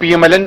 PMLN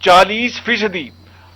40%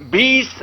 20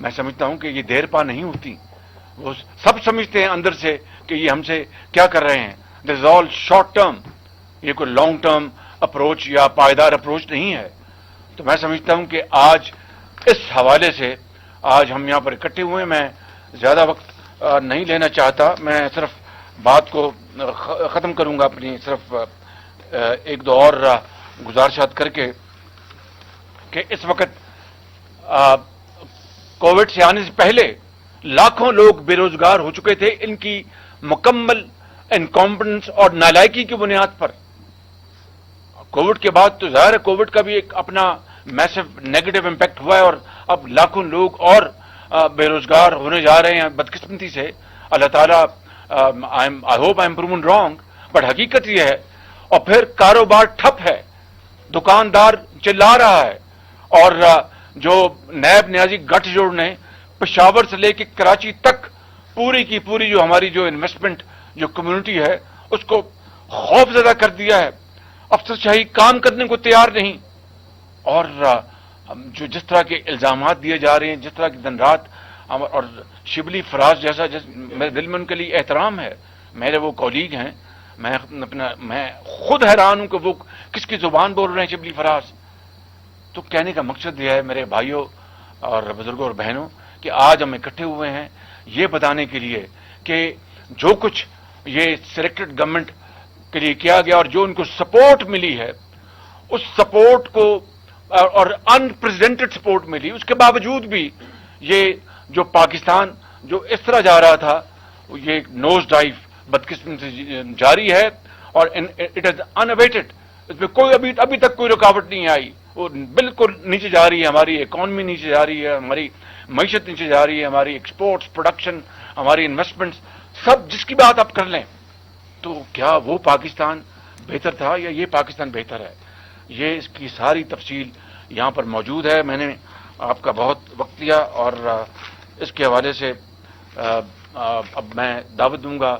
میں سمجھتا ہوں کہ یہ دیر پا نہیں ہوتی. وہ سب سمجھتے ہیں اندر سے کہ یہ ہم سے کیا کر رہے ہیں. دس از آل شارٹ ٹرم. یہ کوئی لانگ ٹرم اپروچ یا پائیدار اپروچ نہیں ہے. تو میں سمجھتا ہوں کہ آج اس حوالے سے آج ہم یہاں پر اکٹھے ہوئے ہیں. میں زیادہ وقت نہیں لینا چاہتا. میں صرف بات کو ختم کروں گا اپنی صرف ایک دو اور گزارشات کر کے کہ اس وقت کووڈ سے آنے سے پہلے لاکھوں لوگ بے روزگار ہو چکے تھے ان کی مکمل انکمپٹنس اور نالائکی کی بنیاد پر. کووڈ کے بعد تو ظاہر ہے کووڈ کا بھی ایک اپنا میسو نیگیٹو امپیکٹ ہوا ہے اور اب لاکھوں لوگ اور بے روزگار ہونے جا رہے ہیں بدقسمتی سے. اللہ تعالیٰ I hope I am proven wrong but حقیقت یہ ہے. اور پھر کاروبار ٹھپ ہے, دکاندار چلا رہا ہے, اور جو نیب نیازی گٹھ جوڑ نے پشاور سے لے کے کراچی تک پوری کی پوری جو ہماری جو انویسٹمنٹ جو کمیونٹی ہے اس کو خوف زدہ کر دیا ہے. افسر شاہی کام کرنے کو تیار نہیں, اور جو جس طرح کے الزامات دیے جا رہے ہیں, جس طرح کی دن رات, اور شبلی فراز جیسا میرے دل میں ان کے لیے احترام ہے. میرے وہ کولیگ ہیں, میں خود حیران ہوں کہ وہ کس کی زبان بول رہے ہیں شبلی فراز. تو کہنے کا مقصد یہ ہے میرے بھائیوں اور بزرگوں اور بہنوں کہ آج ہم اکٹھے ہوئے ہیں یہ بتانے کے لیے کہ جو کچھ یہ سلیکٹڈ گورنمنٹ کے لیے کیا گیا اور جو ان کو سپورٹ ملی ہے اس سپورٹ کو اور انپریزیڈنٹڈ سپورٹ ملی, اس کے باوجود بھی یہ جو پاکستان جو اس طرح جا رہا تھا یہ نوز ڈائیو بدقسمتی سے جاری ہے اور اٹ از انویٹڈ. اس میں کوئی ابھی تک کوئی رکاوٹ نہیں آئی. وہ بالکل نیچے جا رہی ہے, ہماری اکانومی نیچے جا رہی ہے, ہماری معیشت نیچے جا رہی ہے, ہماری ایکسپورٹس پروڈکشن ہماری انویسٹمنٹس سب جس کی بات آپ کر لیں. تو کیا وہ پاکستان بہتر تھا یا یہ پاکستان بہتر ہے؟ یہ اس کی ساری تفصیل یہاں پر موجود ہے. میں نے آپ کا بہت وقت لیا اور اس کے حوالے سے اب میں دعوت دوں گا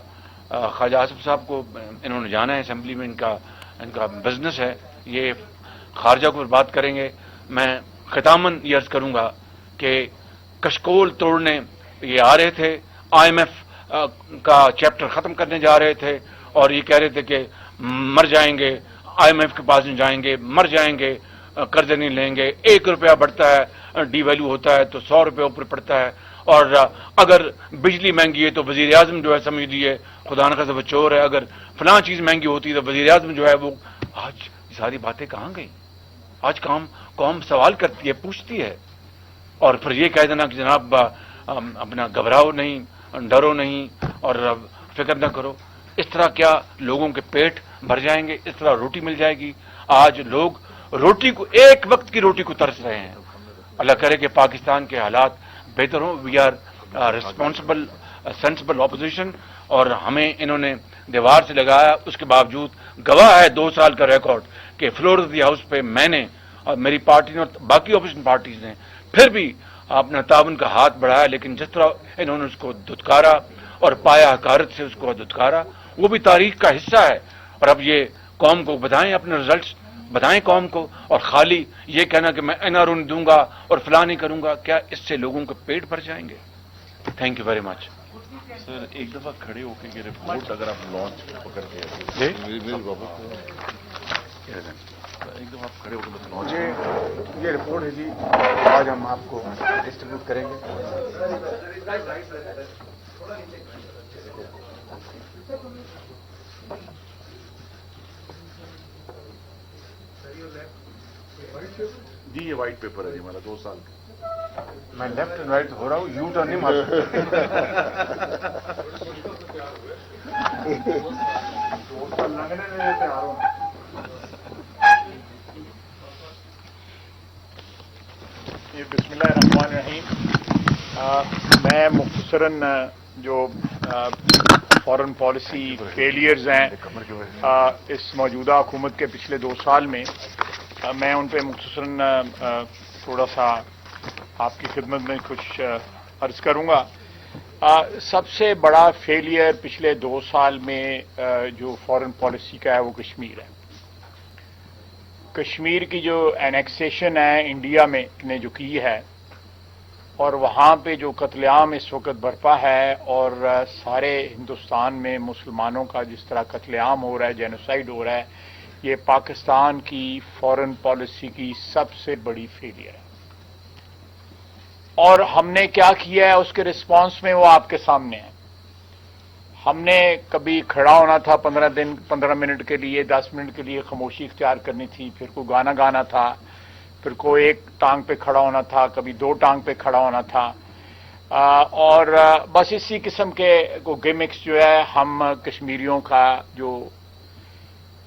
خواجہ آصف صاحب کو. انہوں نے جانا ہے اسمبلی میں, ان کا بزنس ہے, یہ خارجہ کو بات کریں گے. میں ختاماً یہ عرض کروں گا کہ کشکول توڑنے یہ آ رہے تھے, آئی ایم ایف کا چیپٹر ختم کرنے جا رہے تھے اور یہ کہہ رہے تھے کہ مر جائیں گے, آئی ایم ایف کے پاس نہیں جائیں گے, مر جائیں گے, قرضے نہیں لیں گے. 1 روپیہ بڑھتا ہے ڈی ویلو ہوتا ہے تو 100 روپے اوپر پڑتا ہے, اور اگر بجلی مہنگی ہے تو وزیر اعظم جو ہے سمجھ لیجیے خدا نخواستہ وہ چور ہے, اگر فلاں چیز مہنگی ہوتی ہے تو وزیر اعظم جو ہے وہ. آج یہ ساری باتیں کہاں گئیں؟ آج قوم سوال کرتی ہے, پوچھتی ہے, اور پھر یہ کہہ دینا کہ جناب اپنا گھبراؤ نہیں, ڈرو نہیں اور فکر نہ کرو. اس طرح کیا لوگوں کے پیٹ بھر جائیں گے؟ اس طرح روٹی مل جائے گی؟ آج لوگ روٹی کو, ایک وقت کی روٹی کو ترس رہے ہیں. اللہ کرے کہ پاکستان کے حالات بہتر ہوں. We are responsible sensible opposition, اور ہمیں انہوں نے دیوار سے لگایا. اس کے باوجود گواہ ہے 2 سال کا ریکارڈ کہ فلور آف دی ہاؤس پہ میں نے اور میری پارٹی نے اور باقی اپوزیشن پارٹیز نے پھر بھی اپنا تعاون کا ہاتھ بڑھایا, لیکن جس طرح انہوں نے اس کو دھتکارا اور پایا حقارت سے اس کو دھتکارا, وہ بھی تاریخ کا حصہ ہے. اور اب یہ قوم کو بتائیں, اپنے ریزلٹس بتائیں قوم کو, اور خالی یہ کہنا کہ میں این آر او دوں گا اور فلاں نہیں کروں گا, کیا اس سے لوگوں کے پیٹ بھر جائیں گے؟ Thank you very much. Sir ایک دفعہ کھڑے ہو کے رپورٹ اگر آپ لانچ پکڑ کے ایک دفعہ آپ کھڑے ہو کے لانچ, یہ رپورٹ ہے جی, آج ہم آپ کو ڈسٹریبیوٹ کریں گے. جی یہ وائٹ پیپر ہے جی ہمارا 2 سال کا. میں لیفٹ اینڈ رائٹ ہو رہا ہوں, یو ٹرن نہیں مار بسم اللہ الرحمن الرحیم. میں مختصراً جو فارن پالیسی فیلیئرز ہیں اس موجودہ حکومت کے پچھلے 2 سال میں, میں ان پہ مختصراً تھوڑا سا آپ کی خدمت میں کچھ عرض کروں گا. سب سے بڑا فیلئر پچھلے 2 سال میں جو فارن پالیسی کا ہے وہ کشمیر ہے. کشمیر کی جو اینیکسیشن ہے انڈیا میں نے جو کی ہے اور وہاں پہ جو قتل عام اس وقت برپا ہے اور سارے ہندوستان میں مسلمانوں کا جس طرح قتل عام ہو رہا ہے، جینوسائیڈ ہو رہا ہے، یہ پاکستان کی فارن پالیسی کی سب سے بڑی فیلئر ہے۔ اور ہم نے کیا کیا ہے اس کے رسپانس میں وہ آپ کے سامنے ہے۔ ہم نے کبھی کھڑا ہونا تھا 15 منٹ کے لیے، 10 منٹ کے لیے خاموشی اختیار کرنی تھی، پھر کوئی گانا گانا تھا، پھر کوئی ایک ٹانگ پہ کھڑا ہونا تھا، کبھی 2 ٹانگ پہ کھڑا ہونا تھا، اور بس اسی قسم کے گیمکس جو ہے ہم کشمیریوں کا جو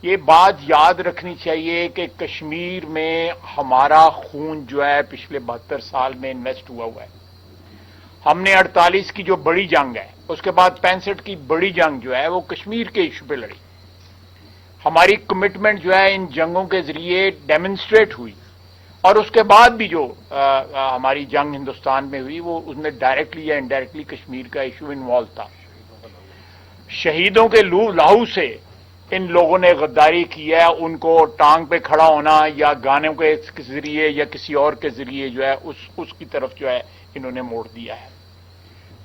یہ بات یاد رکھنی چاہیے کہ کشمیر میں ہمارا خون جو ہے پچھلے 72 سال میں انویسٹ ہوا ہے۔ ہم نے 48 کی جو بڑی جنگ ہے، اس کے بعد 65 کی بڑی جنگ جو ہے وہ کشمیر کے ایشو پہ لڑی۔ ہماری کمٹمنٹ جو ہے ان جنگوں کے ذریعے ڈیمنسٹریٹ ہوئی، اور اس کے بعد بھی جو ہماری جنگ ہندوستان میں ہوئی وہ اس میں ڈائریکٹلی یا انڈائریکٹلی کشمیر کا ایشو انوالو تھا۔ شہیدوں کے لہو سے ان لوگوں نے غداری کی ہے، ان کو ٹانگ پہ کھڑا ہونا یا گانوں کے ذریعے یا کسی اور کے ذریعے جو ہے اس کی طرف جو ہے انہوں نے موڑ دیا ہے۔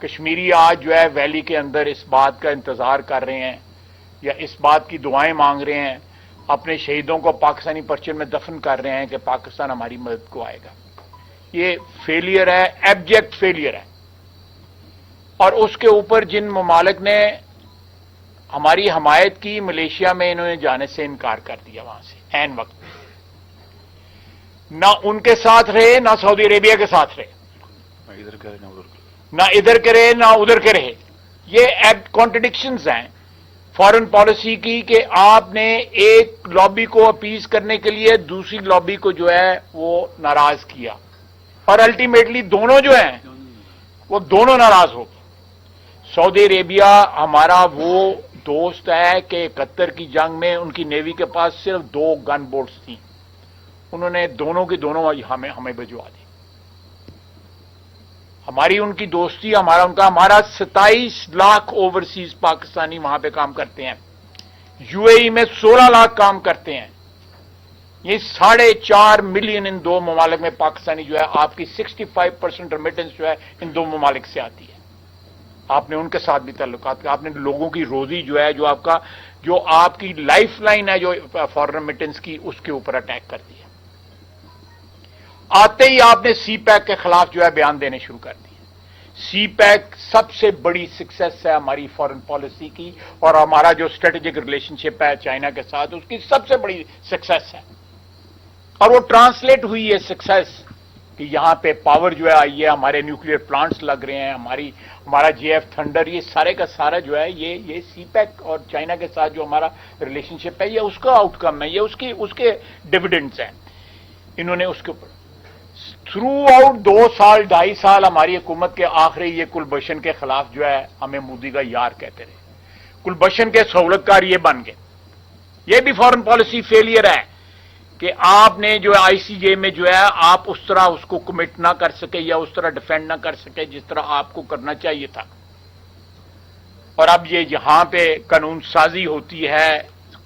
کشمیری آج جو ہے ویلی کے اندر اس بات کا انتظار کر رہے ہیں یا اس بات کی دعائیں مانگ رہے ہیں، اپنے شہیدوں کو پاکستانی پرچم میں دفن کر رہے ہیں کہ پاکستان ہماری مدد کو آئے گا۔ یہ فیلئر ہے، ایبجیکٹ فیلئر ہے۔ اور اس کے اوپر جن ممالک نے ہماری حمایت کی، ملیشیا میں انہوں نے جانے سے انکار کر دیا وہاں سے عین وقت میں۔ نہ ان کے ساتھ رہے، نہ سعودی عربیہ کے ساتھ رہے، ادھر کرے نہ ادھر کرے، نہ ادھر کے رہے نہ ادھر کے رہے۔ یہ کانٹرڈکشنز ہیں فارن پالیسی کی کہ آپ نے ایک لابی کو اپیز کرنے کے لیے دوسری لابی کو جو ہے وہ ناراض کیا، اور الٹیمیٹلی دونوں جو ہیں وہ دونوں ناراض ہو گئے۔ سعودی عربیہ ہمارا وہ دوست ہے کہ 71 کی جنگ میں ان کی نیوی کے پاس صرف 2 گن بوٹس تھیں، انہوں نے دونوں کی دونوں ہمیں بھجوا دی۔ ہماری ان کی دوستی، ہمارا 27 لاکھ اوورسیز پاکستانی وہاں پہ کام کرتے ہیں، یو اے ای میں 16 لاکھ کام کرتے ہیں۔ یہ 4.5 ملین ان 2 ممالک میں پاکستانی جو ہے، آپ کی 65% ریمیٹنس جو ہے ان 2 ممالک سے آتی ہے۔ آپ نے ان کے ساتھ بھی تعلقات، آپ نے لوگوں کی روزی جو ہے، جو آپ کی لائف لائن ہے جو فارن ریمیٹنس کی، اس کے اوپر اٹیک کر دیا۔ آتے ہی آپ نے سی پیک کے خلاف جو ہے بیان دینے شروع کر دیے۔ سی پیک سب سے بڑی سکسیس ہے ہماری فارن پالیسی کی، اور ہمارا جو اسٹریٹجک ریلیشن شپ ہے چائنا کے ساتھ، اس کی سب سے بڑی سکسیس ہے۔ اور وہ ٹرانسلیٹ ہوئی ہے سکسیس کہ یہاں پہ پاور جو ہے آئی ہے، ہمارے نیوکلیئر پلانٹس لگ رہے ہیں، ہمارا جے ایف تھنڈر، یہ سارے کا سارا جو ہے یہ سی پیک اور چائنا کے ساتھ جو ہمارا ریلیشن شپ ہے، یہ اس کا آؤٹ کم ہے، یہ اس کے ڈویڈنڈز ہیں۔ انہوں نے اس کے اوپر تھرو آؤٹ 2 سال 2.5 سال ہماری حکومت کے آخری یہ کلبھشن کے خلاف جو ہے ہمیں مودی کا یار کہتے رہے، کلبھشن کے سہولت کار یہ بن گئے۔ یہ بھی فارن پالیسی فیلئر ہے کہ آپ نے جو آئی سی جے میں جو ہے آپ اس طرح اس کو کمٹ نہ کر سکے یا اس طرح ڈیفینڈ نہ کر سکے جس طرح آپ کو کرنا چاہیے تھا۔ اور اب یہ یہاں پہ قانون سازی ہوتی ہے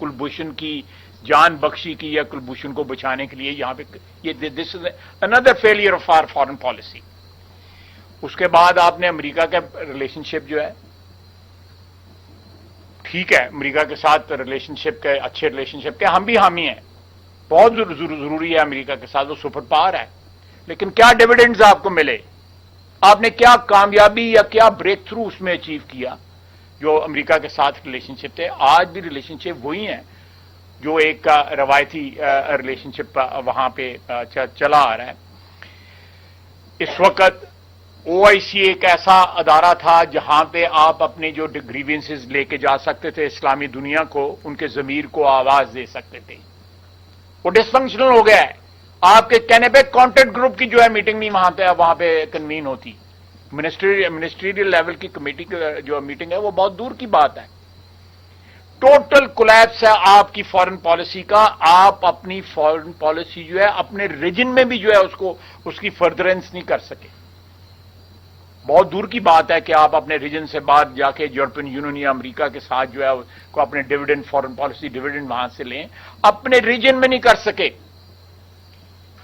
کلبھوشن کی جان بخشی کی یا کلبھوشن کو بچانے کے لیے، یہاں پہ یہ دس از اندر failure of our foreign policy. اس کے بعد آپ نے امریکہ کا ریلیشن شپ جو ہے، ٹھیک ہے امریکہ کے ساتھ ریلیشن شپ کے اچھے ریلیشن شپ کے ہم بھی حامی ہیں، بہت ضروری ہے امریکہ کے ساتھ، وہ سپر پاور ہے، لیکن کیا ڈیویڈنڈز آپ کو ملے؟ آپ نے کیا کامیابی یا کیا بریک تھرو اس میں اچیو کیا جو امریکہ کے ساتھ ریلیشن شپ تھے؟ آج بھی ریلیشن شپ وہی ہیں جو ایک روایتی ریلیشن شپ وہاں پہ چلا آ رہا ہے۔ اس وقت او آئی سی ایک ایسا ادارہ تھا جہاں پہ آپ اپنے جو گریوینسز لے کے جا سکتے تھے اسلامی دنیا کو، ان کے ضمیر کو آواز دے سکتے تھے۔ وہ ڈسفنکشنل ہو گیا ہے۔ آپ کے کہنے پہ کانٹیکٹ گروپ کی جو ہے میٹنگ نہیں وہاں پہ کنوین ہوتی، منسٹریل لیول کی کمیٹی جو میٹنگ ہے وہ بہت دور کی بات ہے۔ ٹوٹل کولیپس ہے آپ کی فارن پالیسی کا۔ آپ اپنی فارن پالیسی جو ہے اپنے ریجن میں بھی جو ہے اس کی فردرنس نہیں کر سکے۔ بہت دور کی بات ہے کہ آپ اپنے ریجن سے باہر جا کے یورپین یونین یا امریکہ کے ساتھ جو ہے کو اپنے ڈیویڈنڈ فارن پالیسی ڈیویڈنڈ وہاں سے لیں، اپنے ریجن میں نہیں کر سکے۔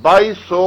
2200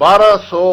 1200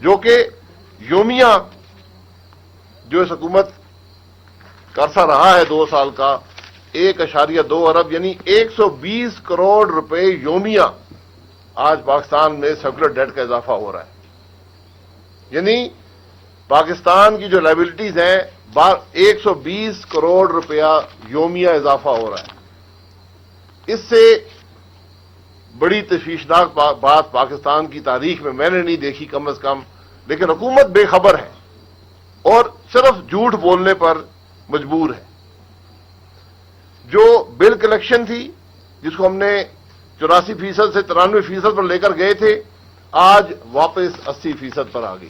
جو کہ یومیہ جو اس حکومت کا عرصہ رہا ہے 2 سال کا 1.2 ارب یعنی 120 کروڑ روپے یومیہ آج پاکستان میں سرکولر ڈیٹ کا اضافہ ہو رہا ہے. یعنی پاکستان کی جو لائبلٹیز ہیں 120 کروڑ روپیہ یومیہ اضافہ ہو رہا ہے. اس سے بڑی تشویشناک بات پاکستان کی تاریخ میں نے نہیں دیکھی کم از کم. لیکن حکومت بے خبر ہے اور صرف جھوٹ بولنے پر مجبور ہے. جو بل کلیکشن تھی جس کو ہم نے 84% سے 93% پر لے کر گئے تھے آج واپس 80% پر آ گئی.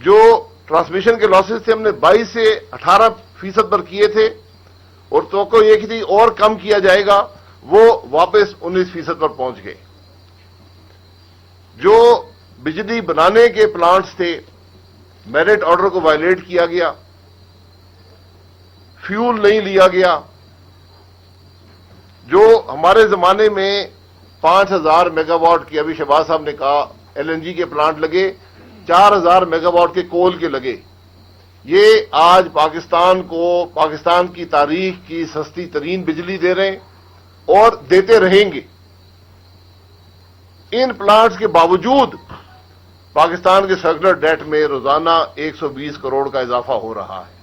جو ٹرانسمیشن کے لاسز تھے ہم نے 22 سے 18% پر کیے تھے اور توقع یہ کی تھی اور کم کیا جائے گا وہ واپس 19% پر پہنچ گئے. جو بجلی بنانے کے پلانٹس تھے میرٹ آرڈر کو وائلیٹ کیا گیا, فیول نہیں لیا گیا. جو ہمارے زمانے میں 5000 میگا واٹ کی ابھی شہباز صاحب نے کہا ایل این جی کے پلانٹ لگے, 4000 میگا واٹ کے کول کے لگے. یہ آج پاکستان کو پاکستان کی تاریخ کی سستی ترین بجلی دے رہے ہیں اور دیتے رہیں گے. ان پلانٹس کے باوجود پاکستان کے سرکولر ڈیٹ میں روزانہ 120 کروڑ کا اضافہ ہو رہا ہے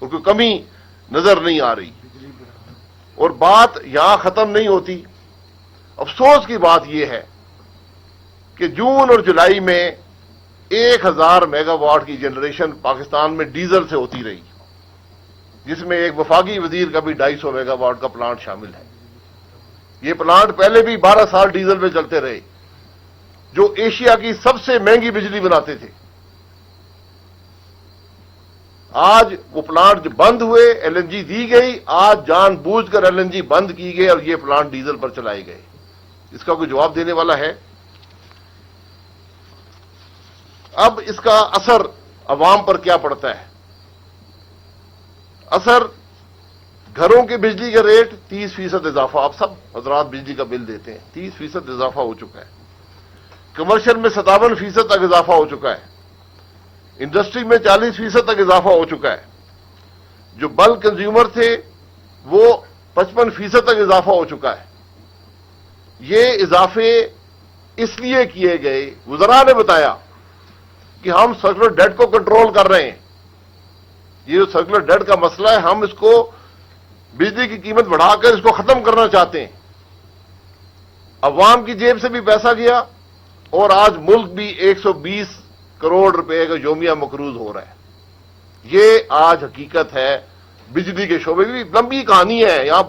اور کوئی کمی نظر نہیں آ رہی. اور بات یہاں ختم نہیں ہوتی. افسوس کی بات یہ ہے کہ جون اور جولائی میں 1000 میگا واٹ کی جنریشن پاکستان میں ڈیزل سے ہوتی رہی, جس میں ایک وفاقی وزیر کا بھی 250 میگا واٹ کا پلانٹ شامل ہے. یہ پلانٹ پہلے بھی 12 سال ڈیزل پہ چلتے رہے, جو ایشیا کی سب سے مہنگی بجلی بناتے تھے. آج وہ پلانٹ جو بند ہوئے, ایل این جی دی گئی, آج جان بوجھ کر ایل این جی بند کی گئی اور یہ پلانٹ ڈیزل پر چلائے گئے. اس کا کوئی جواب دینے والا ہے؟ اب اس کا اثر عوام پر کیا پڑتا ہے؟ اثر گھروں کے بجلی کا ریٹ 30% اضافہ, آپ سب حضرات بجلی کا بل دیتے ہیں, 30% اضافہ ہو چکا ہے. کمرشل میں 57% تک اضافہ ہو چکا ہے. انڈسٹری میں 40% تک اضافہ ہو چکا ہے. جو بلک کنزیومر تھے وہ 55% تک اضافہ ہو چکا ہے. یہ اضافے اس لیے کیے گئے, وزراء نے بتایا کہ ہم سرکولر ڈیٹ کو کنٹرول کر رہے ہیں. یہ جو سرکولر ڈیٹ کا مسئلہ ہے ہم اس کو بجلی کی قیمت بڑھا کر اس کو ختم کرنا چاہتے ہیں. عوام کی جیب سے بھی پیسہ گیا اور آج ملک بھی 120 کروڑ روپے کا یومیہ مقروض ہو رہا ہے. یہ آج حقیقت ہے بجلی کے شعبے کی. لمبی کہانی ہے, یہاں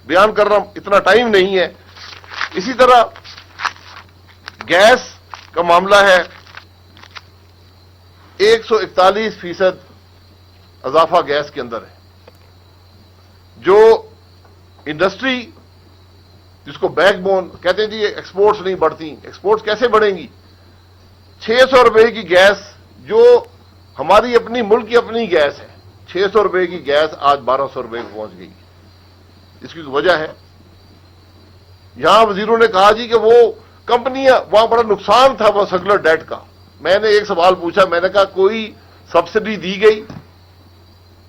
بیان کرنا اتنا ٹائم نہیں ہے. اسی طرح گیس کا معاملہ ہے, 141% اضافہ گیس کے اندر ہے. جو انڈسٹری جس کو بیک بون کہتے ہیں جی ایکسپورٹس نہیں بڑھتی, ایکسپورٹس کیسے بڑھیں گی؟ 600 روپے کی گیس جو ہماری اپنی ملک کی اپنی گیس ہے, 600 روپے کی گیس آج 1200 روپے کو پہنچ گئی. اس کی وجہ ہے یہاں وزیروں نے کہا جی کہ وہ کمپنیاں وہاں بڑا نقصان تھا وہ سرکولر ڈیٹ کا. میں نے ایک سوال پوچھا, میں نے کہا کوئی سبسڈی دی گئی؟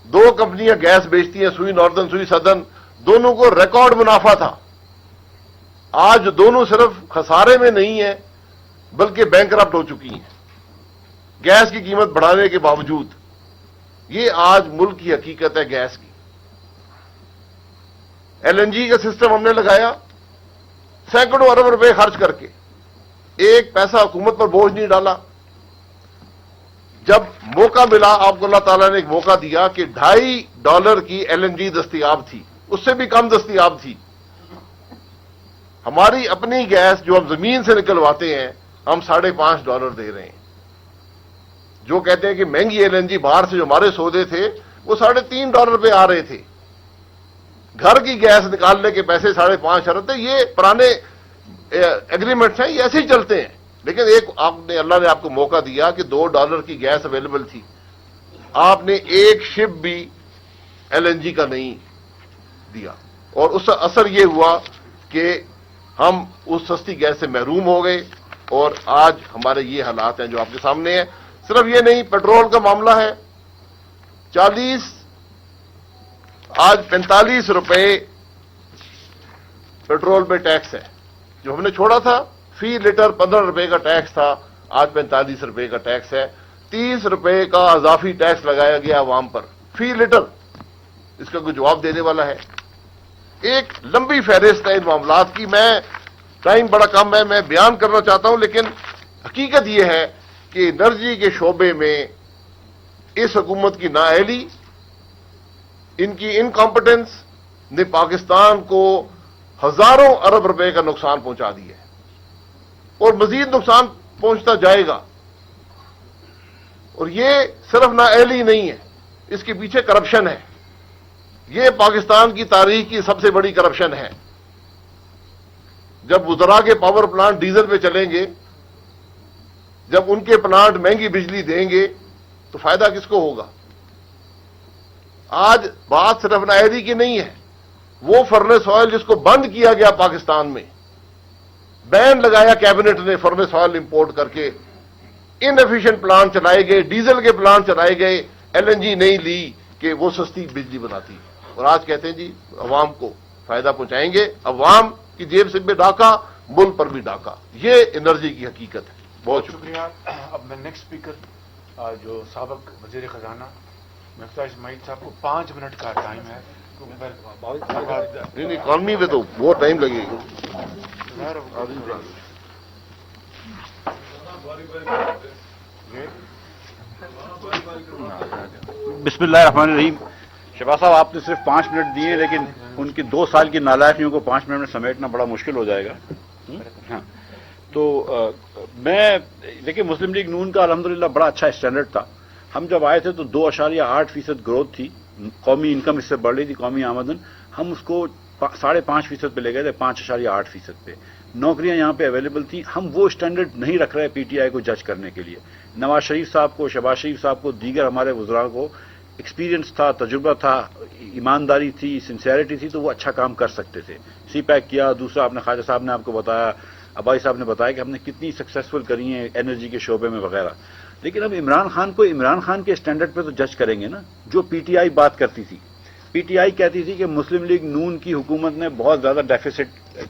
2 کمپنیاں گیس بیچتی ہیں, سوئی ناردرن سوئی سدرن, دونوں کو ریکارڈ منافع تھا. آج دونوں صرف خسارے میں نہیں ہیں بلکہ بینکرپٹ ہو چکی ہیں گیس کی قیمت بڑھانے کے باوجود. یہ آج ملک کی حقیقت ہے گیس کی. ایل این جی کا سسٹم ہم نے لگایا سینکڑوں ارب روپے خرچ کر کے, ایک پیسہ حکومت پر بوجھ نہیں ڈالا. جب موقع ملا آپ کو اللہ تعالیٰ نے ایک موقع دیا کہ $2.5 کی ایل این جی دستیاب تھی, اس سے بھی کم دستیاب تھی. ہماری اپنی گیس جو ہم زمین سے نکلواتے ہیں ہم $5.5 دے رہے ہیں. جو کہتے ہیں کہ مہنگی ایل این جی باہر سے جو ہمارے سودے تھے وہ $3.5 پہ آ رہے تھے. گھر کی گیس نکالنے کے پیسے 5.5 ارب تھے. یہ پرانے ایگریمنٹس ہیں, یہ ایسے ہی چلتے ہیں. لیکن ایک اللہ نے آپ کو موقع دیا کہ $2 کی گیس اویلیبل تھی, آپ نے ایک شپ بھی ایل این جی کا نہیں دیا اور اس کا اثر یہ ہوا کہ ہم اس سستی گیس سے محروم ہو گئے. اور آج ہمارے یہ حالات ہیں جو آپ کے سامنے ہیں. صرف یہ نہیں، پیٹرول کا معاملہ ہے، 45 روپے پیٹرول پہ ٹیکس ہے. جو ہم نے چھوڑا تھا فی لیٹر 15 روپے کا ٹیکس تھا، آج 45 روپے کا ٹیکس ہے. 30 روپے کا اضافی ٹیکس لگایا گیا عوام پر فی لیٹر. اس کا کوئی جواب دینے والا ہے؟ ایک لمبی فہرست ہے ان معاملات کی. میں ٹائم بڑا کم ہے، میں بیان کرنا چاہتا ہوں، لیکن حقیقت یہ ہے کہ انرجی کے شعبے میں اس حکومت کی نااہلی، ان کی انکمپٹنس نے پاکستان کو ہزاروں ارب روپے کا نقصان پہنچا دیا ہے اور مزید نقصان پہنچتا جائے گا. اور یہ صرف نااہلی نہیں ہے، اس کے پیچھے کرپشن ہے. یہ پاکستان کی تاریخ کی سب سے بڑی کرپشن ہے. جب وزراء کے پاور پلانٹ ڈیزل پہ چلیں گے، جب ان کے پلانٹ مہنگی بجلی دیں گے تو فائدہ کس کو ہوگا؟ آج بات صرف نااہلی کی نہیں ہے. وہ فرنس آئل جس کو بند کیا گیا پاکستان میں، بین لگایا کیبنٹ نے فرنس آئل امپورٹ کر کے، ان ایفیشینٹ پلانٹ چلائے گئے، ڈیزل کے پلانٹ چلائے گئے، LNG نہیں لی کہ وہ سستی بجلی بناتی. اور آج کہتے ہیں جی عوام کو فائدہ پہنچائیں گے. عوام کی جیب سے بھی ڈاکہ، ملک پر بھی ڈاکہ. یہ انرجی کی حقیقت ہے. بہت شکریہ. اب میں نیکسٹ اسپیکر جو سابق وزیر خزانہ مفتاح اسماعیل صاحب کو 5 منٹ کا ٹائم ہے. نہیں، اکانومی میں تو بہت ٹائم لگے گا. بسم اللہ الرحمن الرحیم. شہباز صاحب، آپ نے صرف 5 منٹ دیے، لیکن ان کی 2 سال کی نالائقیوں کو 5 منٹ میں سمیٹنا بڑا مشکل ہو جائے گا. ہاں، تو میں دیکھیں، مسلم لیگ نون کا الحمدللہ بڑا اچھا اسٹینڈرڈ تھا. ہم جب آئے تھے تو 2.8% گروتھ تھی، قومی انکم اس سے بڑھ رہی تھی، قومی آمدن. ہم اس کو 5.5% پہ لے گئے تھے، 5.8% پہ. نوکریاں یہاں پہ اویلیبل تھیں. ہم وہ اسٹینڈرڈ نہیں رکھ رہے PTI کو جج کرنے کے لیے. نواز شریف صاحب کو، شہباز شریف صاحب کو، دیگر ہمارے وزراء کو ایکسپیرینس تھا، تجربہ تھا، ایمانداری تھی، سنسیئرٹی تھی، تو وہ اچھا کام کر سکتے تھے. سی پیک کیا. دوسرا، آپ نے خواجہ صاحب نے آپ کو بتایا، ابائی صاحب نے بتایا کہ ہم نے کتنی سکسیسفل کری ہیں انرجی کے شعبے میں وغیرہ. لیکن اب عمران خان کو عمران خان کے اسٹینڈرڈ پہ تو جج کریں گے نا. جو PTI بات کرتی تھی، PTI کہتی تھی کہ مسلم لیگ نون کی حکومت نے بہت زیادہ ڈیفیسٹ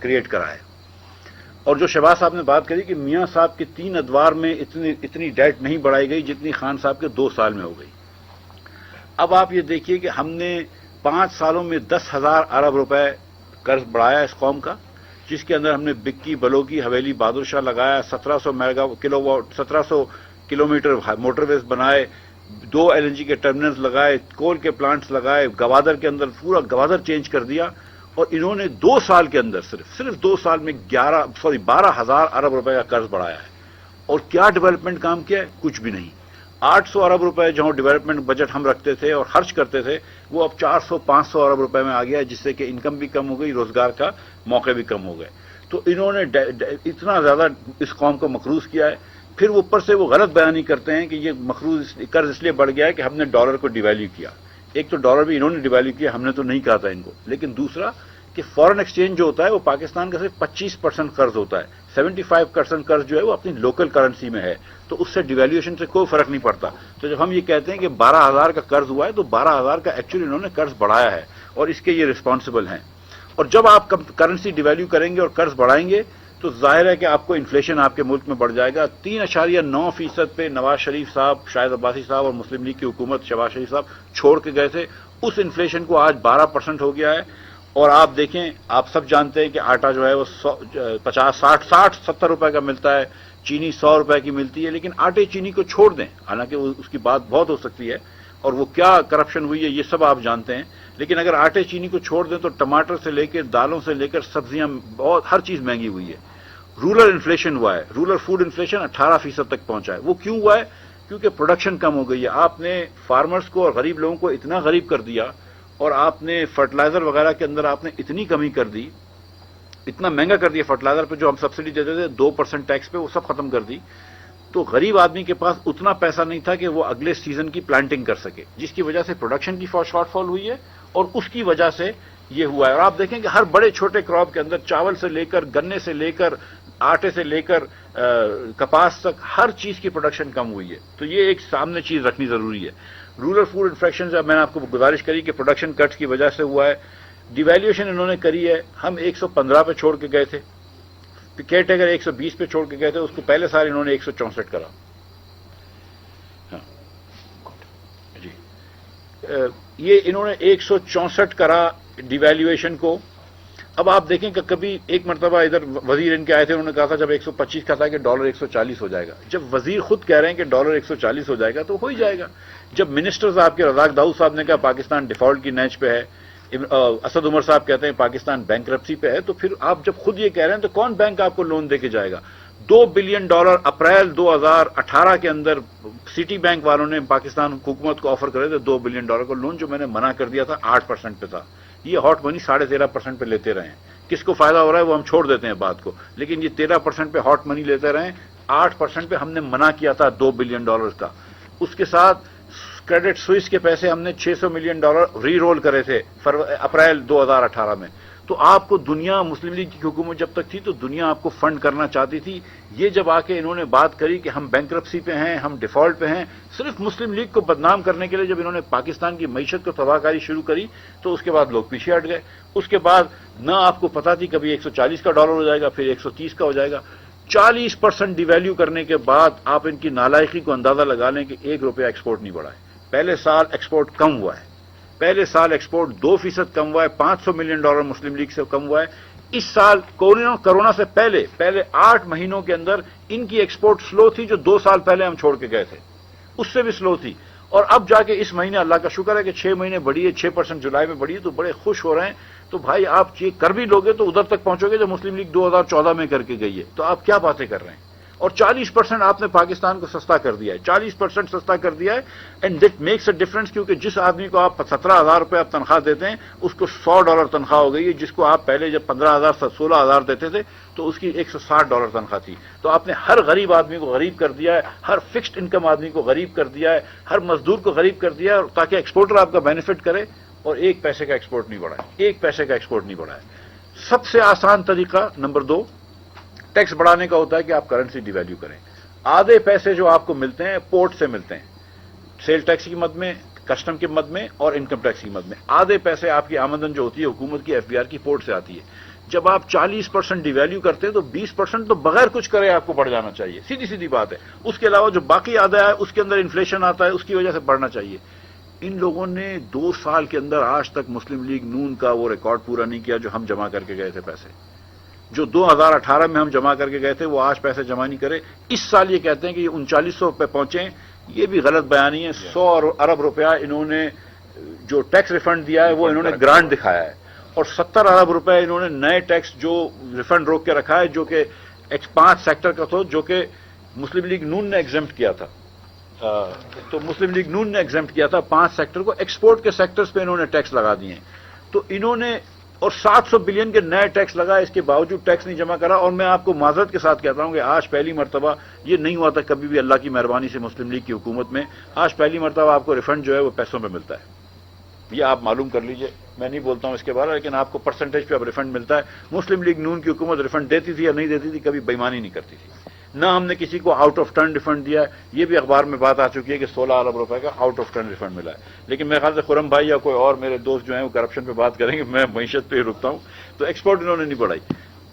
کریٹ کرا ہے. اور جو شہباز صاحب نے بات کری کہ میاں صاحب کے 3 ادوار میں اتنی ڈیٹ نہیں بڑھائی گئی جتنی خان صاحب کے 2 سال میں ہو گئی. اب آپ یہ دیکھیے کہ ہم نے 5 سالوں میں 10,000 ارب روپے قرض بڑھایا اس قوم کا، جس کے اندر ہم نے بکی، بلوکی، حویلی، بہادر شاہ لگایا، 1700 کلومیٹر موٹر ویز بنائے، 2 LNG کے ٹرمینلز لگائے، کول کے پلانٹس لگائے، گوادر کے اندر پورا گوادر چینج کر دیا. اور انہوں نے 2 سال کے اندر صرف 2 سال میں 12,000 ارب روپے کا قرض بڑھایا ہے. اور کیا ڈیولپمنٹ کام کیا ہے؟ کچھ بھی نہیں. 800 ارب روپے جو ڈیولپمنٹ بجٹ ہم رکھتے تھے اور خرچ کرتے تھے، وہ اب 400-500 ارب روپے میں آ گیا ہے، جس سے کہ انکم بھی کم ہو گئی، روزگار کا موقع بھی کم ہو گئے. تو انہوں نے اتنا زیادہ اس قوم کو مقروض کیا ہے. پھر اوپر سے وہ غلط بیانی کرتے ہیں کہ یہ مقروض قرض اس لیے بڑھ گیا ہے کہ ہم نے ڈالر کو ڈیویلیو کیا. ایک تو ڈالر بھی انہوں نے ڈیویلیو کیا، ہم نے تو نہیں کہا تھا ان کو. لیکن دوسرا کہ فارن ایکسچینج جو ہوتا ہے وہ پاکستان کا صرف 25% قرض ہوتا ہے، 75% قرض جو ہے وہ اپنی لوکل کرنسی میں ہے. تو اس سے ڈیویلیویشن سے کوئی فرق نہیں پڑتا. تو جب ہم یہ کہتے ہیں کہ 12,000 کا قرض ہوا ہے، تو 12,000 کا ایکچولی انہوں نے قرض بڑھایا ہے اور اس کے یہ رسپانسبل ہیں. اور جب آپ کرنسی ڈیویلیو کریں گے اور قرض بڑھائیں گے تو ظاہر ہے کہ آپ کو انفلیشن آپ کے ملک میں بڑھ جائے گا. 3.9% پہ نواز شریف صاحب، شاہد عباسی صاحب اور مسلم لیگ کی حکومت، شہباز شریف صاحب چھوڑ کے گئے تھے. اس انفلیشن کو آج 12% ہو گیا ہے. اور آپ دیکھیں، آپ سب جانتے ہیں کہ آٹا جو ہے وہ 50، 60، 70 روپے کا ملتا ہے، چینی 100 روپے کی ملتی ہے. لیکن آٹے چینی کو چھوڑ دیں، حالانکہ اس کی بات بہت ہو سکتی ہے اور وہ کیا کرپشن ہوئی ہے یہ سب آپ جانتے ہیں. لیکن اگر آٹے چینی کو چھوڑ دیں تو ٹماٹر سے لے کر دالوں سے لے کر سبزیاں، بہت ہر چیز مہنگی ہوئی ہے. رورل انفلیشن ہوا ہے، رورل فوڈ انفلیشن 18% تک پہنچا ہے. وہ کیوں ہوا ہے؟ کیونکہ پروڈکشن کم ہو گئی ہے. آپ نے فارمرز کو اور غریب لوگوں کو اتنا غریب کر دیا، اور آپ نے فرٹیلائزر وغیرہ کے اندر آپ نے اتنی کمی کر دی، اتنا مہنگا کر دیا. فرٹیلائزر پہ جو ہم سبسڈی دیتے تھے 2% ٹیکس پہ، وہ سب ختم کر دی. تو غریب آدمی کے پاس اتنا پیسہ نہیں تھا کہ وہ اگلے سیزن کی پلانٹنگ کر سکے، جس کی وجہ سے پروڈکشن کی شارٹ فال ہوئی ہے اور اس کی وجہ سے یہ ہوا ہے. اور آپ دیکھیں کہ ہر بڑے چھوٹے کراپ کے اندر، چاول سے لے کر، گنے سے لے کر، آٹے سے لے کر کپاس تک ہر چیز کی پروڈکشن کم ہوئی ہے. تو یہ ایک سامنے چیز رکھنی ضروری ہے. رورل فوڈ انفیکشن جب میں نے آپ کو گزارش کری کہ پروڈکشن کٹس کی وجہ سے ہوا ہے. ڈیویلیویشن انہوں نے کری ہے. ہم 115 پہ چھوڑ کے گئے تھے, کیئر ٹیکر 120 پہ چھوڑ کے گئے تھے, اس کو پہلے سال انہوں نے 164 کرا. جی یہ انہوں نے 164 کرا ڈیویلیویشن کو. اب آپ دیکھیں کہ کبھی ایک مرتبہ ادھر وزیر ان کے آئے تھے, انہوں نے کہا تھا جب 125 کا تھا کہ ڈالر 140 ہو جائے گا. جب وزیر خود کہہ رہے ہیں کہ ڈالر 140 ہو جائے گا تو ہو ہی جائے گا. جب منسٹرز آپ کے رزاق داؤد صاحب نے کہا پاکستان ڈیفالٹ کی نیچ پہ ہے, اسد عمر صاحب کہتے ہیں پاکستان بینکرپسی پہ ہے, تو پھر آپ جب خود یہ کہہ رہے ہیں تو کون بینک آپ کو لون دے کے جائے گا؟ $2 بلین اپریل 2018 کے اندر سٹی بینک والوں نے پاکستان حکومت کو آفر کرے تھے $2 بلین کا لون, جو میں نے منع کر دیا تھا 8% پہ تھا. یہ ہاٹ منی 13.5% پہ لیتے رہے ہیں. کس کو فائدہ ہو رہا ہے وہ ہم چھوڑ دیتے ہیں بات کو, لیکن یہ 13% پہ ہاٹ منی لیتے رہے. 8% پہ ہم نے منع کیا تھا $2 بلین کا. اس کے ساتھ کریڈٹ سوئس کے پیسے ہم نے $600 ملین ری رول کرے تھے اپریل 2018 میں. تو آپ کو دنیا, مسلم لیگ کی حکومت جب تک تھی تو دنیا آپ کو فنڈ کرنا چاہتی تھی. یہ جب آ کے انہوں نے بات کری کہ ہم بینکرپسی پہ ہیں, ہم ڈیفالٹ پہ ہیں, صرف مسلم لیگ کو بدنام کرنے کے لیے جب انہوں نے پاکستان کی معیشت کو تباہ کاری شروع کری تو اس کے بعد لوگ پیچھے ہٹ گئے. اس کے بعد نہ آپ کو پتا تھی کبھی 140 کا ڈالر ہو جائے گا, پھر 130 کا ہو جائے گا. 40% ڈیویلیو کرنے کے بعد آپ ان کی نالائقی کو اندازہ لگا لیں کہ $1 ایکسپورٹ نہیں بڑھا ہے. پہلے سال ایکسپورٹ کم ہوا ہے, پہلے سال ایکسپورٹ 2% کم ہوا ہے, $500 ملین مسلم لیگ سے کم ہوا ہے. اس سال کورونا سے پہلے 8 مہینوں کے اندر ان کی ایکسپورٹ سلو تھی, جو 2 سال پہلے ہم چھوڑ کے گئے تھے اس سے بھی سلو تھی. اور اب جا کے اس مہینے اللہ کا شکر ہے کہ 6 مہینے بڑھی ہے, 6% جولائی میں بڑھی ہے, تو بڑے خوش ہو رہے ہیں. تو بھائی آپ یہ کر بھی لوگے تو ادھر تک پہنچو گے جو مسلم لیگ 2014 میں کر کے گئی ہے. تو آپ کیا باتیں کر رہے ہیں؟ اور 40% آپ نے پاکستان کو سستا کر دیا ہے, 40% سستا کر دیا ہے. And that makes a difference, کیونکہ جس آدمی کو آپ 17,000 روپے آپ تنخواہ دیتے ہیں اس کو $100 تنخواہ ہو گئی ہے, جس کو آپ پہلے جب 15,000 16,000 دیتے تھے تو اس کی $160 تنخواہ تھی. تو آپ نے ہر غریب آدمی کو غریب کر دیا ہے, ہر فکسڈ انکم آدمی کو غریب کر دیا ہے, ہر مزدور کو غریب کر دیا ہے, تاکہ ایکسپورٹر آپ کا بینیفٹ کرے. اور 1 پیسے کا ایکسپورٹ نہیں بڑھا ہے, 1 پیسے کا ایکسپورٹ نہیں بڑھا ہے. سب سے آسان طریقہ نمبر 2 ٹیکس بڑھانے کا ہوتا ہے کہ آپ کرنسی ڈیویلیو کریں. آدھے پیسے جو آپ کو ملتے ہیں پورٹ سے ملتے ہیں, سیل ٹیکس کی مد میں, کسٹم کی مد میں اور انکم ٹیکس کی مد میں. آدھے پیسے آپ کی آمدن جو ہوتی ہے حکومت کی FBR کی پورٹ سے آتی ہے. جب آپ 40% ڈیویلیو کرتے ہیں تو 20% تو بغیر کچھ کرے آپ کو بڑھ جانا چاہیے, سیدھی سیدھی بات ہے. اس کے علاوہ جو باقی آدھا ہے اس کے اندر انفلیشن آتا ہے, اس کی وجہ سے بڑھنا چاہیے. ان لوگوں نے 2 سال کے اندر آج تک مسلم لیگ نون کا وہ ریکارڈ پورا نہیں کیا جو ہم جمع کر کے گئے تھے. پیسے جو 2018 میں ہم جمع کر کے گئے تھے وہ آج پیسے جمع نہیں کرے. اس سال یہ کہتے ہیں کہ یہ 3900 پہ پہنچے, یہ بھی غلط بیانی ہے. 100 ارب روپیہ انہوں نے جو ٹیکس ریفنڈ دیا ہے وہ انہوں نے گرانٹ دکھایا ہے, اور 70 ارب روپے انہوں نے نئے ٹیکس جو ریفنڈ روک کے رکھا ہے, جو کہ 5 سیکٹر کا تھا, جو کہ مسلم لیگ نون نے ایگزمپٹ کیا تھا. تو مسلم لیگ نون نے ایگزمپٹ کیا تھا 5 سیکٹر کو, ایکسپورٹ کے سیکٹرز پہ انہوں نے ٹیکس لگا دیے ہیں. تو انہوں نے اور 700 بلین کے نئے ٹیکس لگا, اس کے باوجود ٹیکس نہیں جمع کرا. اور میں آپ کو معذرت کے ساتھ کہتا ہوں کہ آج پہلی مرتبہ, یہ نہیں ہوا تھا کبھی بھی اللہ کی مہربانی سے مسلم لیگ کی حکومت میں, آج پہلی مرتبہ آپ کو ریفنڈ جو ہے وہ پیسوں میں ملتا ہے. یہ آپ معلوم کر لیجئے, میں نہیں بولتا ہوں اس کے بارے, لیکن آپ کو پرسنٹیج پہ اب ریفنڈ ملتا ہے. مسلم لیگ نون کی حکومت ریفنڈ دیتی تھی یا نہیں دیتی تھی, کبھی بےمانی نہیں کرتی تھی. نہ ہم نے کسی کو آؤٹ آف ٹرن ریفنڈ دیا ہے. یہ بھی اخبار میں بات آ چکی ہے کہ 16 ارب روپے کا آؤٹ آف ٹرن ریفنڈ ملا ہے. لیکن میرے خیال سے خرم بھائی یا کوئی اور میرے دوست جو ہیں وہ کرپشن پہ بات کریں گے, میں معیشت پہ ہی رکتا ہوں. تو ایکسپورٹ انہوں نے نہیں بڑھائی.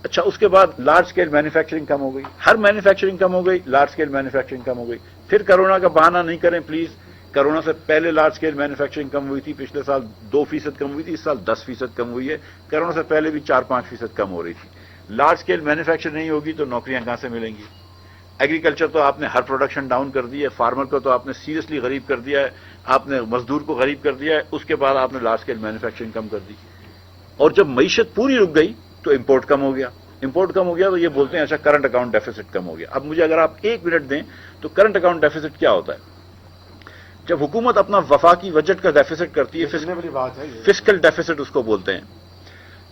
اچھا, اس کے بعد لارج اسکیل مینوفیکچرنگ کم ہو گئی, ہر مینوفیکچرنگ کم ہو گئی, لارج اسکیل مینوفیکچرنگ کم ہو گئی. پھر کرونا کا بہانہ نہیں کریں پلیز. کرونا سے پہلے لارج اسکیل مینوفیکچرنگ کم ہوئی تھی, پچھلے سال 2% کم ہوئی تھی, اس سال 10% کم ہوئی ہے. کرونا سے پہلے بھی 4-5% کم ہو رہی تھی. لارج اسکیل مینوفیکچر نہیں ہوگی تو نوکریاں کہاں سے ملیں گی؟ ایگریکلچر تو آپ نے ہر پروڈکشن ڈاؤن کر دی ہے, فارمر کو تو آپ نے سیریسلی غریب کر دیا ہے, آپ نے مزدور کو غریب کر دیا ہے. اس کے بعد آپ نے لارج اسکیل مینوفیکچرنگ کم کر دی, اور جب معیشت پوری رک گئی تو امپورٹ کم ہو گیا. امپورٹ کم ہو گیا تو یہ بولتے ہیں اچھا کرنٹ اکاؤنٹ ڈیفیسٹ کم ہو گیا. اب مجھے اگر آپ 1 منٹ دیں تو کرنٹ اکاؤنٹ ڈیفیسٹ کیا ہوتا ہے؟ جب حکومت اپنا وفاقی بجٹ کا ڈیفیسٹ کرتی ہے, فسکل ڈیفیسٹ اس کو بولتے ہیں.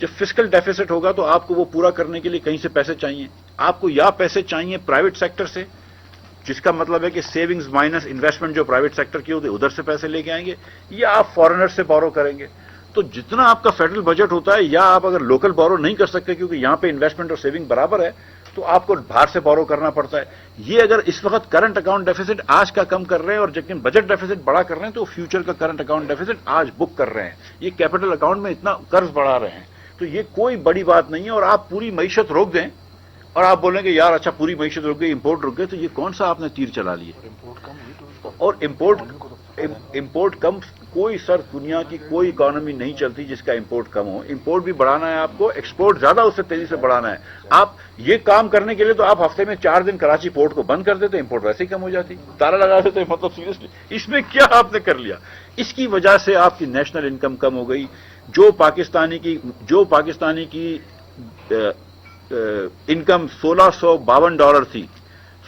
جب فسکل ڈیفیسٹ ہوگا تو آپ کو وہ پورا کرنے کے لیے کہیں سے پیسے چاہیے. آپ کو یا پیسے چاہیے پرائیویٹ سیکٹر سے, جس کا مطلب ہے کہ سیونگز مائنس انویسٹمنٹ جو پرائیویٹ سیکٹر کی ہوتی ہے ادھر سے پیسے لے کے آئیں گے, یا آپ فارنر سے بورو کریں گے. تو جتنا آپ کا فیڈرل بجٹ ہوتا ہے, یا آپ اگر لوکل بورو نہیں کر سکتے کیونکہ یہاں پہ انویسٹمنٹ اور سیونگ برابر ہے, تو آپ کو باہر سے بورو کرنا پڑتا ہے. یہ اگر اس وقت کرنٹ اکاؤنٹ ڈیفیسٹ آج کا کم کر رہے ہیں اور لیکن بجٹ ڈیفیسٹ بڑا کر رہے ہیں تو فیوچر کا کرنٹ اکاؤنٹ ڈیفیسٹ آج بک کر رہے ہیں. یہ کیپٹل اکاؤنٹ میں اتنا قرض بڑھا رہے ہیں تو یہ کوئی بڑی بات نہیں ہے. اور آپ پوری معیشت روک دیں اور آپ بولیں کہ یار اچھا پوری معیشت رک گئی, امپورٹ رک گئے, تو یہ کون سا آپ نے تیر چلا لیے؟ اور امپورٹ کم کوئی سر دنیا کی کوئی اکانومی نہیں چلتی جس کا امپورٹ کم ہو. امپورٹ بھی بڑھانا ہے آپ کو, ایکسپورٹ زیادہ اس سے تیزی سے بڑھانا ہے. آپ یہ کام کرنے کے لیے تو آپ ہفتے میں 4 دن کراچی پورٹ کو بند کر دیتے, امپورٹ ویسے ہی کم ہو جاتی, تالا لگا دیتے. مطلب سیریسلی اس میں کیا آپ نے کر لیا؟ اس کی وجہ سے آپ کی نیشنل انکم کم ہو گئی. جو پاکستانی کی انکم $1652 تھی,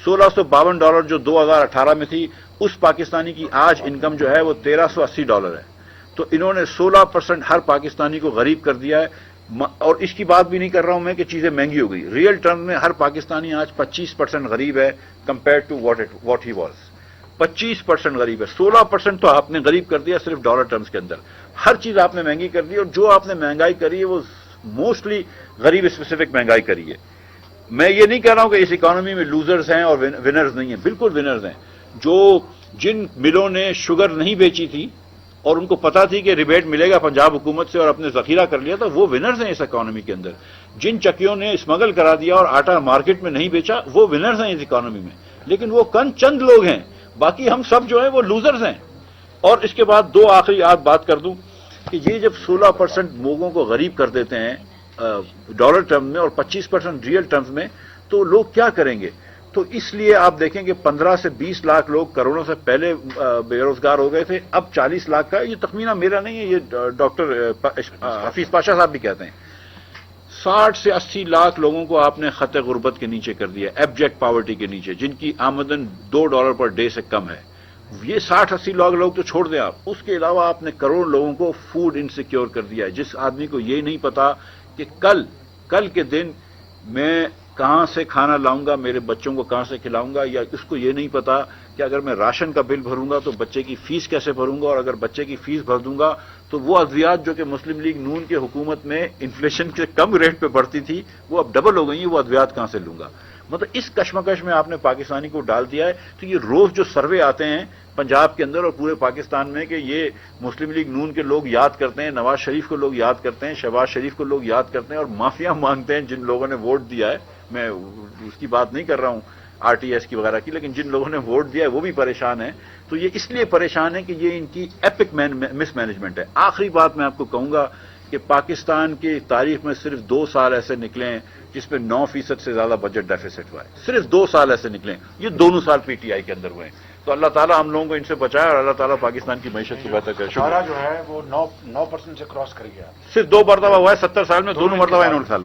$1652 جو 2018 میں تھی, اس پاکستانی کی آج انکم جو ہے وہ $1380 ہے. تو انہوں نے 16% ہر پاکستانی کو غریب کر دیا ہے. اور اس کی بات بھی نہیں کر رہا ہوں میں کہ چیزیں مہنگی ہو گئی. ریئل ٹرم میں ہر پاکستانی آج 25% غریب ہے compare to what he was. 25% غریب ہے. 16% تو آپ نے غریب کر دیا صرف ڈالر ٹرمز کے اندر. ہر چیز آپ نے مہنگی کر دی, اور جو آپ نے مہنگائی کری ہے وہ موسٹلی غریب اسپیسیفک مہنگائی کری ہے. میں یہ نہیں کہہ رہا ہوں کہ اس اکانومی میں لوزرز ہیں اور ونرز نہیں ہیں, بالکل ونرز ہیں. جن ملوں نے شوگر نہیں بیچی تھی اور ان کو پتا تھی کہ ریبیٹ ملے گا پنجاب حکومت سے اور اپنے ذخیرہ کر لیا تھا, وہ ونرز ہیں اس اکانومی کے اندر. جن چکیوں نے اسمگل کرا دیا اور آٹا مارکیٹ میں نہیں بیچا, وہ ونرز ہیں اس اکانومی میں. لیکن وہ چند لوگ ہیں, باقی ہم سب جو ہیں وہ لوزرز ہیں. اور اس کے بعد 2 آخری بات کر دوں کہ یہ جب 16% لوگوں کو غریب کر دیتے ہیں ڈالر ٹرم میں اور 25% ریئل ٹرمز میں, تو لوگ کیا کریں گے؟ تو اس لیے آپ دیکھیں کہ 15 سے 20 لاکھ لوگ کروڑوں سے پہلے بے روزگار ہو گئے تھے, اب 40 لاکھ کا. یہ تخمینہ میرا نہیں ہے, یہ ڈاکٹر حفیظ پاشا صاحب بھی کہتے ہیں. 60 سے 80 لاکھ لوگوں کو آپ نے خط غربت کے نیچے کر دیا, ایبجیکٹ پاورٹی کے نیچے, جن کی آمدن $2 پر ڈے سے کم ہے. یہ 60-80 لاکھ لوگ تو چھوڑ دیں آپ. اس کے علاوہ آپ نے کروڑ لوگوں کو فوڈ انسیکیور کر دیا ہے. جس آدمی کو یہ نہیں پتا کہ کل کے دن میں کہاں سے کھانا لاؤں گا, میرے بچوں کو کہاں سے کھلاؤں گا, یا اس کو یہ نہیں پتا کہ اگر میں راشن کا بل بھروں گا تو بچے کی فیس کیسے بھروں گا, اور اگر بچے کی فیس بھر دوں گا تو وہ ادویات جو کہ مسلم لیگ نون کی حکومت میں انفلیشن کے کم ریٹ پہ بڑھتی تھی وہ اب ڈبل ہو گئی ہیں, وہ ادویات کہاں سے لوں گا. مطلب اس کشمکش میں آپ نے پاکستانی کو ڈال دیا ہے. تو یہ روز جو سروے آتے ہیں پنجاب کے اندر اور پورے پاکستان میں کہ یہ مسلم لیگ نون کے لوگ یاد کرتے ہیں, نواز شریف کو لوگ یاد کرتے ہیں, شہباز شریف کو لوگ یاد کرتے ہیں اور معافیاں مانگتے ہیں جن لوگوں نے ووٹ دیا ہے. میں اس کی بات نہیں کر رہا ہوں RTS کی وغیرہ کی, لیکن جن لوگوں نے ووٹ دیا ہے وہ بھی پریشان ہیں. تو یہ اس لیے پریشان ہے کہ یہ ان کی ایپک مس مینجمنٹ ہے. آخری بات میں آپ کو کہوں گا کہ پاکستان کی تاریخ میں صرف 2 سال ایسے نکلے ہیں جس میں 9% سے زیادہ بجٹ ڈیفیسٹ ہوا ہے. صرف 2 سال ایسے نکلے ہیں, یہ دونوں سال PTI کے اندر ہوئے ہیں. تو اللہ تعالیٰ ہم لوگوں کو ان سے بچائے اور اللہ تعالیٰ پاکستان کی معیشت کو بہتر کرے. شعرا جو ہے وہ 9% سے کراس کر گیا. صرف 2 مرتبہ ہوا ہے 70 سال میں, دونوں مرتبہ انہوں نے سال